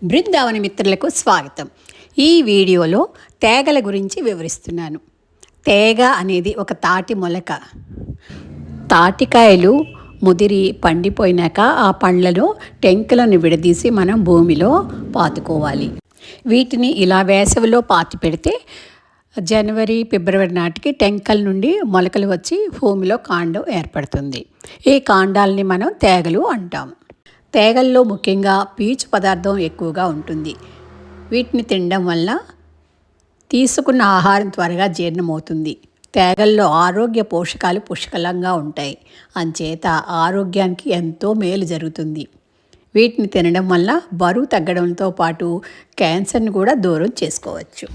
బృందావన మిత్రులకు స్వాగతం. ఈ వీడియోలో తేగల గురించి వివరిస్తున్నాను. తేగ అనేది ఒక తాటి మొలక. తాటికాయలు ముదిరి పండిపోయినాక ఆ పండ్లను టెంకులను విడదీసి మనం భూమిలో పాతుకోవాలి. వీటిని ఇలా వేసవిలో పాతి పెడితే జనవరి ఫిబ్రవరి నాటికి టెంకల నుండి మొలకలు వచ్చి భూమిలో కాండం ఏర్పడుతుంది. ఈ కాండాలని మనం తేగలు అంటాం. తేగల్లో ముఖ్యంగా పీచు పదార్థం ఎక్కువగా ఉంటుంది. వీటిని తినడం వల్ల తీసుకున్న ఆహారం త్వరగా జీర్ణమవుతుంది. తేగల్లో ఆరోగ్య పోషకాలు పుష్కలంగా ఉంటాయి. అంచేత ఆరోగ్యానికి ఎంతో మేలు జరుగుతుంది. వీటిని తినడం వల్ల బరువు తగ్గడంతో పాటు క్యాన్సర్ని కూడా దూరం చేసుకోవచ్చు.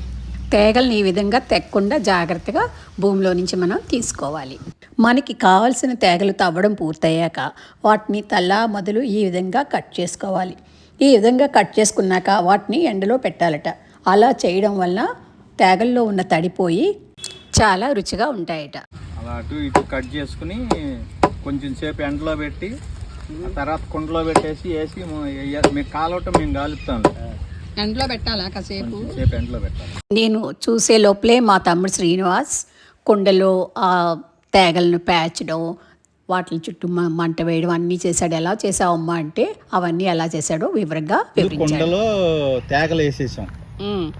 తేగల్ని ఈ విధంగా తెక్కకుండా జాగ్రత్తగా భూమిలో నుంచి మనం తీసుకోవాలి. మనకి కావలసిన తేగలు తవ్వడం పూర్తయ్యాక వాటిని తల మొదలు ఈ విధంగా కట్ చేసుకోవాలి. ఈ విధంగా కట్ చేసుకున్నాక వాటిని ఎండలో పెట్టాలట. అలా చేయడం వల్ల తేగల్లో ఉన్న తడిపోయి చాలా రుచిగా ఉంటాయట. అలా అటు ఇటు కట్ చేసుకుని కొంచెం సేపు ఎండలో పెట్టి తర్వాత కుండలో పెట్టేసి వేసి మీరు కాలవటం మేము కాలుస్తాం. ఎండలో పెట్టాలా కాసేపు? ఎండలో పెట్టాలి. నేను చూసే లోపలే మా తమ్ముడు శ్రీనివాస్ కుండలో ఆ తేగలను పేర్చడం, వాటి చుట్టూ మంట వేయడం అన్నీ చేశాడు. ఎలా చేసావమ్మా అంటే అవన్నీ ఎలా చేశాడో వివరంగా వివరించాడు. కుండలో తేగలు వేసేసాం.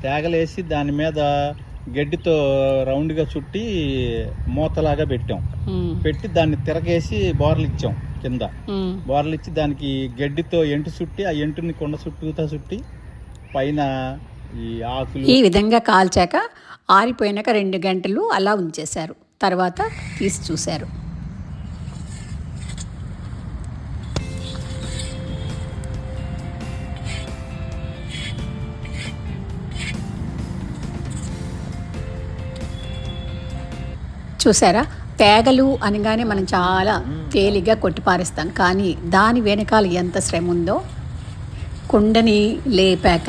తేగలు వేసి దాని మీద గడ్డితో రౌండ్గా చుట్టి మూతలాగా పెట్టాం. పెట్టి దాన్ని తిరగేసి బోర్లు ఇచ్చాం. కింద బోర్లు ఇచ్చి దానికి గడ్డితో ఎంటు చుట్టి ఆ ఎంటుని కుండ చుట్టూతా చుట్టి పైన ఈ ఆకులు ఈ విధంగా కాల్చాక ఆరిపోయినాక 2 గంటలు అలా ఉంచేశారు. తర్వాత తీసి చూశారు. చూసారా, తేగలు అనగానే మనం చాలా తేలిగ్గా కొట్టిపారేస్తాం. కానీ దాని వెనకాల ఎంత శ్రమ ఉందో. కుండని లేపాక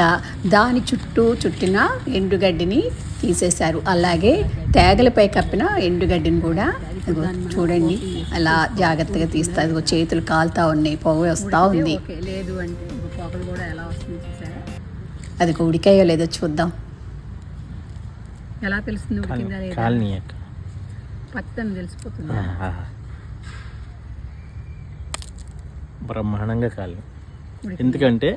దాని చుట్టూ చుట్టిన ఎండుగడ్డిని తీసేశారు. అలాగే తేగలపై కప్పిన ఎండుగడ్డిని కూడా చూడండి అలా జాగ్రత్తగా తీస్తారు. చేతులు కాలుతా ఉన్నాయి, పొగ వస్తూ ఉంది. లేదు అంటే పొగలు కూడా ఎలా వస్తుంది చూసారా? అది ఉడికాయో లేదో చూద్దాం. ఎలా తెలుస్తుంది ఉడికిందా లేదా? పచ్చని తెలిసిపోతుంది. బ్రహ్మాండంగా కాలి. ఎందుకంటే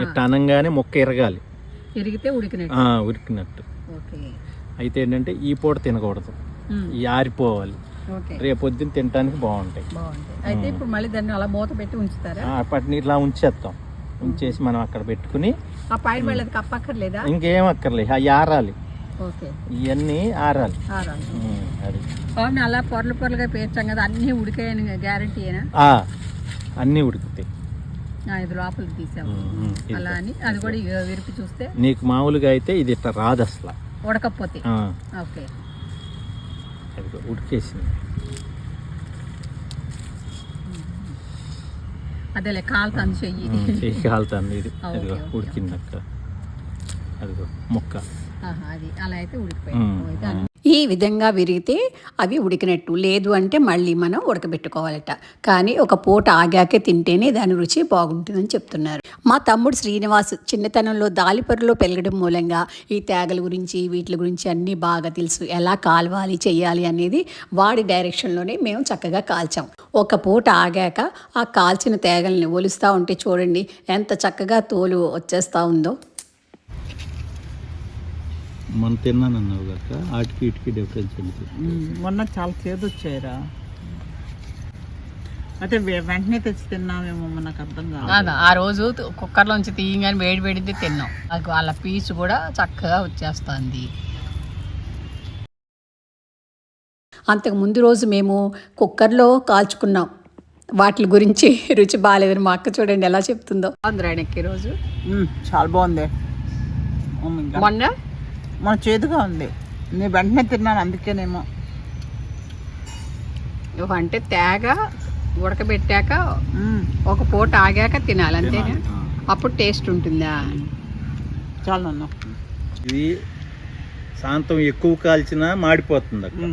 ఇట్లా అనంగానే మొక్క ఎరగాలి, ఎరిగితే ఉడికినట్టు. అయితే ఏంటంటే ఈ పూట తినకూడదు, ఈ ఆరిపోవాలి. రేపు పొద్దున్న తినడానికి బాగుంటాయి. అయితే ఇప్పుడు మళ్ళీ దాన్ని అలా మూత పెట్టి ఉంచుతారా? అప్పటిని ఇట్లా ఉంచేస్తాం. ఉంచేసి మనం అక్కడ పెట్టుకుని ఆ పైన వెళ్ళదు కప్పక్కర్లేదా? ఇంకేం అక్కర్లేదు, అవి ఆరాలి. ఇవన్నీ ఆరాలి. అది అలా పొరలు పొరలుగా పేర్చాం కదా, అన్ని ఉడికాయని గ్యారంటీ అన్నీ ఉడుకుతాయి. ఇది లోపలికి తీసాము అలా అని. అది కూడా విరిపి చూస్తే నీకు మామూలుగా అయితే ఇది ఇట్లా రాదు అసలు ఉడకపోతే. ఓకే, అది ఉడికేసింది. అదేలే కాలుతాను, చెయ్యి కాలుతాను. ఇది అదిగో ఉడికిందక్క, అదిగో మొక్క అది అలా అయితే ఉడికిపోయింది. ఈ విధంగా విరిగితే అవి ఉడికినట్టు. లేదు అంటే మళ్ళీ మనం ఉడకబెట్టుకోవాలట. కానీ ఒక పూట ఆగాకే తింటేనే దాని రుచి బాగుంటుందని చెప్తున్నారు. మా తమ్ముడు శ్రీనివాస్ చిన్నతనంలో దాలిపరులో పెరగడం మూలంగా ఈ తేగల గురించి వీటి గురించి అన్నీ బాగా తెలుసు. ఎలా కాల్వాలి చెయ్యాలి అనేది వాడి డైరెక్షన్లోనే మేము చక్కగా కాల్చాం. ఒక పూట ఆగాక ఆ కాల్చిన తేగల్ని ఒలుస్తూ ఉంటే చూడండి ఎంత చక్కగా తోలు వచ్చేస్తూ ఉందో. మనం తిన్నానన్నావు కదా, వాటికి వీటికి డిఫరెన్స్ ఉంది. మొన్న చాలా చేదు వచ్చాయిరా, అయితే వెంటనే తెచ్చి తిన్నామేమో నాకు అర్థం కాదు. ఆ రోజు కుక్కర్లోంచి తీయగానే వేడి వేడితే తిన్నాం. అది వాళ్ళ పీచు కూడా చక్కగా వచ్చేస్తుంది. అంతకు ముందు రోజు మేము కుక్కర్లో కాల్చుకున్నాం. వాటి గురించి రుచి బాగాలేదని మా అక్క చూడండి ఎలా చెప్తుందో. అందరాయనకి రోజు చాలా బాగుంది. మన చేదుగా ఉంది, నేను వెంటనే తిన్నాను అందుకేనేమో. అంటే తేగ ఉడకబెట్టాక ఒక పూట ఆగాక తినాలి అంతేనా? అప్పుడు టేస్ట్ ఉంటుందా? చాలా అన్న ఇది శాంతం ఎక్కువ కాల్చినా మాడిపోతుంది అక్క,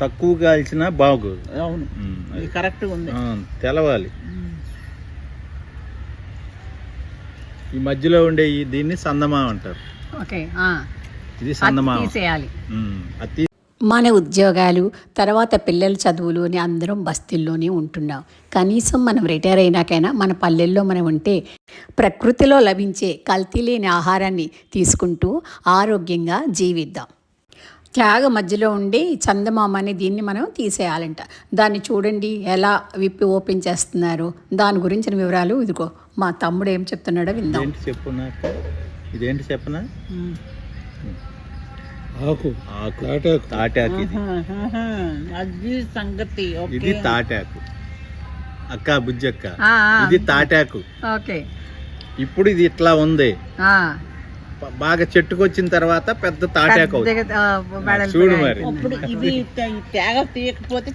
తక్కువ కాల్చినా బాగోదు. అవును, కరెక్ట్గా ఉంది. తెలవాలి. ఈ మధ్యలో ఉండే దీన్ని సందమామ అంటారు. ఓకే, ఇది సందమామ. తీసేయాలి. అది మన ఉద్యోగాలు తర్వాత పిల్లల చదువులోని అందరం బస్తీల్లోనే ఉంటున్నాం. కనీసం మనం రిటైర్ అయినాకైనా మన పల్లెల్లో మనం ఉంటే ప్రకృతిలో లభించే కల్తీ లేని ఆహారాన్ని తీసుకుంటూ ఆరోగ్యంగా జీవిద్దాం. త్యాగ మధ్యలో ఉండి చందమామ అనే దీన్ని మనం తీసేయాలంట. దాన్ని చూడండి ఎలా విప్పి ఓపెన్ చేస్తున్నారు. దాని గురించిన వివరాలు ఇదిగో మా తమ్ముడు ఏం చెప్తున్నాడో విందాం. ఏంటి చెప్పు నాకు, ఇదేంటి చెప్పనా? ఆకు తాటాకు. అది సంగతి. ఇది తాటాకు అక్క, బుజ్జక్క. ఇది తాటాకు. ఓకే, ఇప్పుడు ఇది ఇట్లా ఉంది. బాగా చెట్టుకొచ్చిన తర్వాత పెద్ద తాటాకు చూడు. మరి అప్పుడు ఇది తేగ తీయకపోతే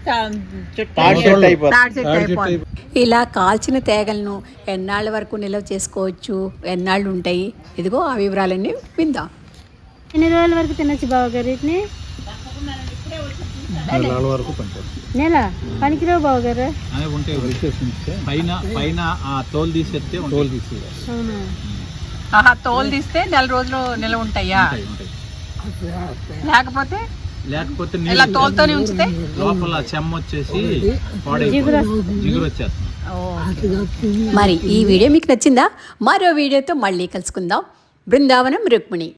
ఇలా కాల్చిన తేగలను ఎన్నాళ్ళ వరకు నిల్వ చేసుకోవచ్చు, ఎన్నాళ్ళు ఉంటాయి, ఇదిగో ఆ వివరాలన్నీ విందాం. ఎన్ని రోజుల వరకు తినొచ్చు బావగారు వీటిని? నెల పనికిరావు బావగారు. పైన తోలు తీసేస్తే అవునా? తోలు తీస్తే నెల రోజులు నిల్వ ఉంటాయా? లేకపోతే ఇలా తోలుతోనే ఉంచితే లోపల చెమ్మ వచ్చేసి జిగురు వచ్చేస్తుంది. మరి ఈ వీడియో మీకు నచ్చిందా? మరో వీడియోతో మళ్ళీ కలుసుకుందాం. బృందావనం రుక్మిణి.